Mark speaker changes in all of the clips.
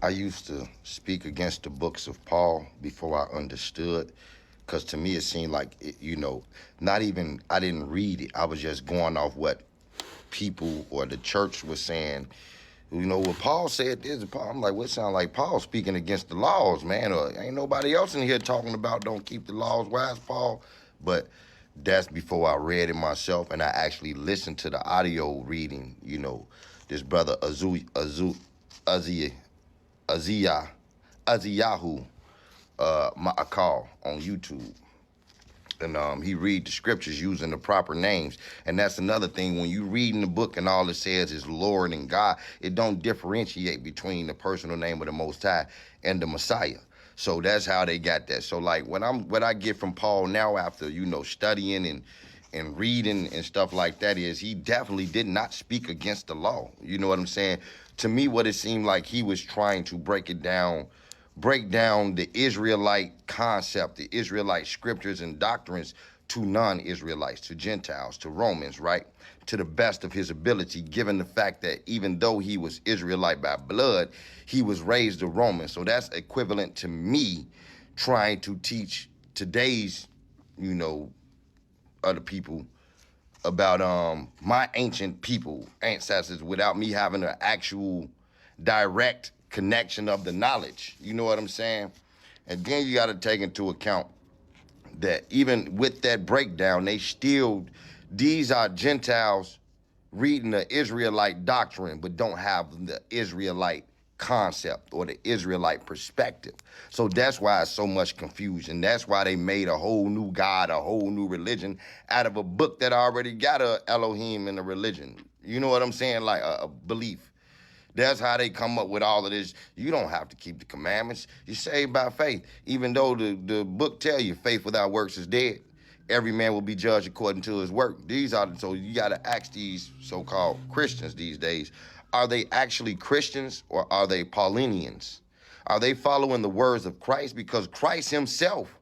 Speaker 1: I used to speak against the books of Paul before I understood, because to me it seemed like, not even, I didn't read it. I was just going off what people or the church was saying. What Paul said this, Paul, I'm like, what sound like Paul speaking against the laws, man? Or ain't nobody else in here talking about don't keep the laws. Why is Paul? But that's before I read it myself and I actually listened to the audio reading, this brother Azu, Aziyah, Aziyahu, Ma'akal on YouTube. And he read the scriptures using the proper names. And that's another thing. When you read in the book and all it says is Lord and God, it don't differentiate between the personal name of the Most High and the Messiah. So that's how they got that. So like what I get from Paul now after, studying and reading and stuff like that is he definitely did not speak against the law. You know what I'm saying? To me, what it seemed like he was trying to break down the Israelite concept, the Israelite scriptures and doctrines to non-Israelites, to Gentiles, to Romans, right? To the best of his ability, given the fact that even though he was Israelite by blood, he was raised a Roman. So that's equivalent to me trying to teach today's, other people about my ancient people, ancestors, without me having an actual direct connection of the knowledge. You know what I'm saying? And then you got to take into account that even with that breakdown, these are Gentiles reading the Israelite doctrine, but don't have the Israelite concept or the Israelite perspective. So that's why it's so much confusion. That's why they made a whole new God, a whole new religion out of a book that already got a Elohim in a religion. You know what I'm saying? Like a belief. That's how they come up with all of this. You don't have to keep the commandments. You're saved by faith. Even though the book tell you faith without works is dead. Every man will be judged according to his work. So you got to ask these so-called Christians these days, are they actually Christians or are they Paulinians? Are they following the words of Christ? Because Christ himself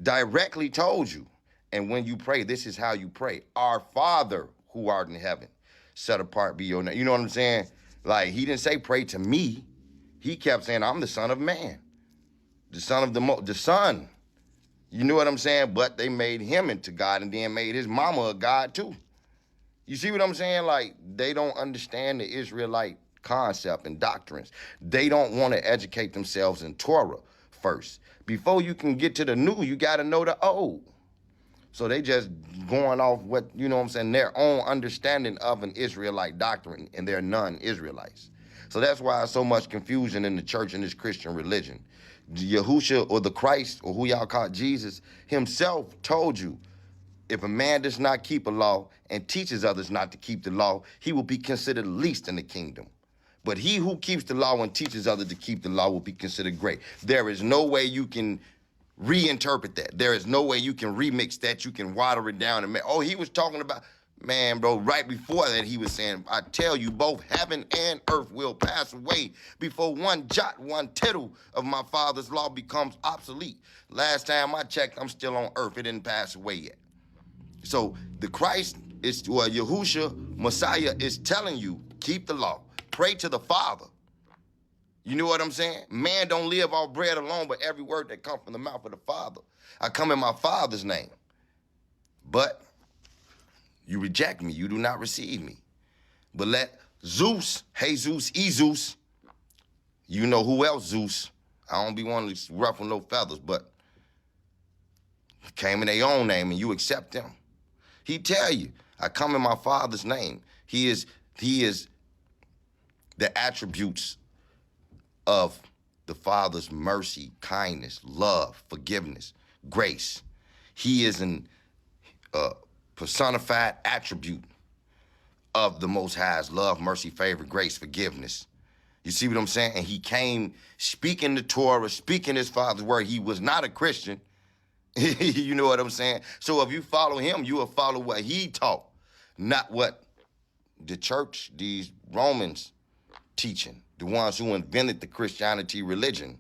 Speaker 1: directly told you, and when you pray, this is how you pray. Our Father who art in heaven, set apart be your name. You know what I'm saying? Like, he didn't say pray to me. He kept saying, I'm the Son of Man, the Son of the Son. You know what I'm saying? But they made him into God and then made his mama a God too. You see what I'm saying? Like, they don't understand the Israelite concept and doctrines. They don't want to educate themselves in Torah first. Before you can get to the new, you got to know the old. So they just going off what, their own understanding of an Israelite doctrine, and they're non-Israelites. So that's why so much confusion in the church and this Christian religion. Yahusha, or the Christ, or who y'all call Jesus, himself told you, if a man does not keep a law and teaches others not to keep the law, he will be considered least in the kingdom. But he who keeps the law and teaches others to keep the law will be considered great. There is no way you can reinterpret that. There is no way you can remix that. You can water it down and he was talking about, man, bro, right before that he was saying, I tell you, both heaven and earth will pass away before one jot, one tittle of my Father's law becomes obsolete. Last time I checked, I'm still on earth. It didn't pass away yet. So the Christ is, or Yahusha, Messiah, is telling you, keep the law. Pray to the Father. You know what I'm saying? Man don't live off bread alone, but every word that comes from the mouth of the Father. I come in my Father's name. But you reject me. You do not receive me. But let Zeus, Jesus, you know who else, Zeus? I don't be wanting to ruffle no feathers, but came in their own name and you accept them. He tell you, I come in my Father's name. He is the attributes of the Father's mercy, kindness, love, forgiveness, grace. He is an personified attribute of the Most High's love, mercy, favor, grace, forgiveness. You see what I'm saying? And he came speaking the Torah, speaking his Father's word. He was not a Christian. You know what I'm saying? So if you follow him, you will follow what he taught, not what the church, these Romans, teaching, the ones who invented the Christianity religion.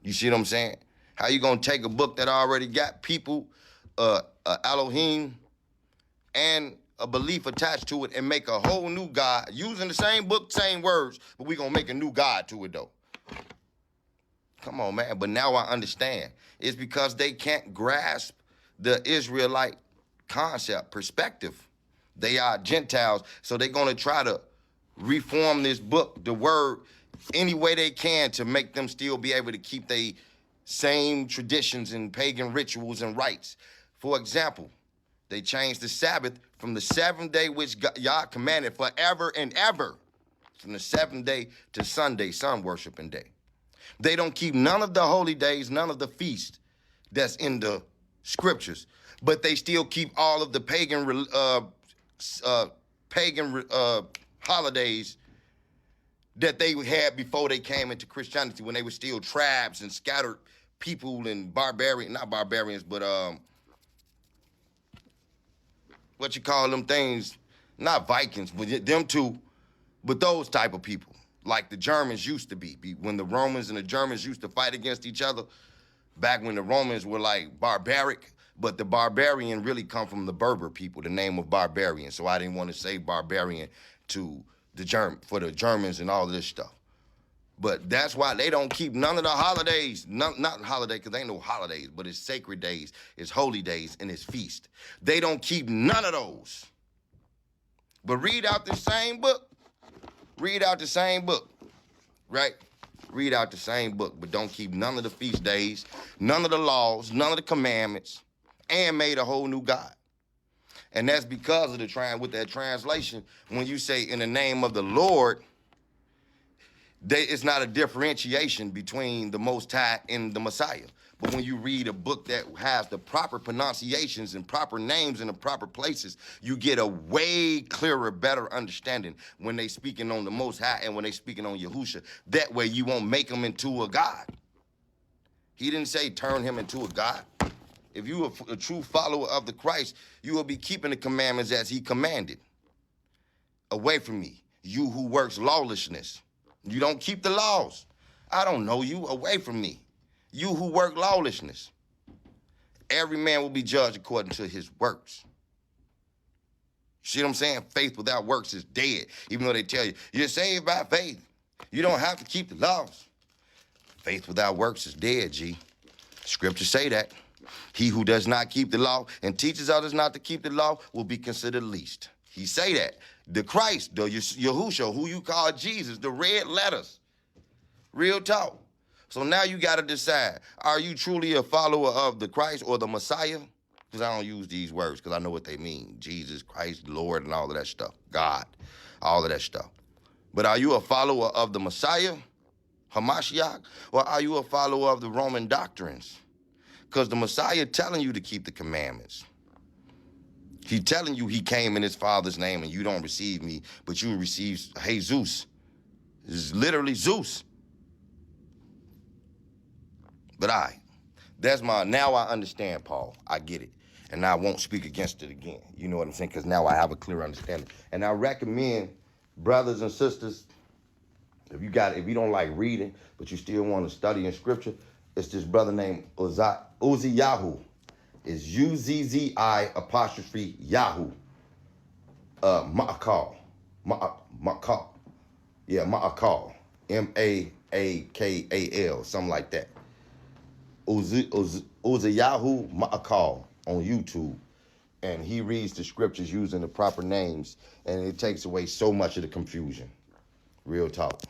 Speaker 1: You see what I'm saying? How you gonna take a book that already got people, Elohim and a belief attached to it and make a whole new God using the same book, same words, but we're going to make a new God to it, though. Come on, man. But now I understand. It's because they can't grasp the Israelite concept, perspective. They are Gentiles, so they're going to try to reform this book, the word, any way they can to make them still be able to keep their same traditions and pagan rituals and rites. For example, they changed the Sabbath from the 7th day, which Yah commanded forever and ever, from the 7th day to Sunday, sun worshiping day. They don't keep none of the holy days, none of the feasts that's in the scriptures, but they still keep all of the pagan holidays that they had before they came into Christianity, when they were still tribes and scattered people and not barbarians, but what you call them things, not Vikings, but them two, but those type of people, like the Germans used to be when the Romans and the Germans used to fight against each other, back when the Romans were like barbaric, but the barbarian really come from the Berber people, the name of barbarian. So I didn't want to say barbarian to for the Germans and all this stuff. But that's why they don't keep none of the holidays, not holiday, because ain't no holidays, but it's sacred days, it's holy days, and it's feast. They don't keep none of those. But read out the same book. Read out the same book, right? Read out the same book, but don't keep none of the feast days, none of the laws, none of the commandments, and made a whole new God. And that's because of with that translation, when you say in the name of the Lord, it's not a differentiation between the Most High and the Messiah. But when you read a book that has the proper pronunciations and proper names in the proper places, you get a way clearer, better understanding when they speaking on the Most High and when they speaking on Yahusha. That way you won't make him into a God. He didn't say turn him into a God. If you are a true follower of the Christ, you will be keeping the commandments as he commanded. Away from me, you who works lawlessness. You don't keep the laws. I don't know you. Away from me, you who work lawlessness. Every man will be judged according to his works. See what I'm saying? Faith without works is dead. Even though they tell you, you're saved by faith. You don't have to keep the laws. Faith without works is dead, G. Scriptures say that. He who does not keep the law and teaches others not to keep the law will be considered least. He say that. The Christ, the Yahusha, who you call Jesus, the red letters. Real talk. So now you got to decide, are you truly a follower of the Christ or the Messiah? Because I don't use these words because I know what they mean. Jesus, Christ, Lord, and all of that stuff. God, all of that stuff. But are you a follower of the Messiah, Hamashiach, or are you a follower of the Roman doctrines? Because the Messiah telling you to keep the commandments. He telling you he came in his Father's name and you don't receive me, but you receive Jesus. It's literally Zeus. But now I understand, Paul. I get it. And I won't speak against it again. You know what I'm saying? Because now I have a clear understanding. And I recommend brothers and sisters, if you don't like reading, but you still want to study in scripture, it's this brother named Uzziyahu. It's Uzzi apostrophe Yahoo. Ma'akal. Yeah, Ma'akal. Maakal, something like that. Uzziyahu Ma'akal on YouTube. And he reads the scriptures using the proper names, and it takes away so much of the confusion. Real talk.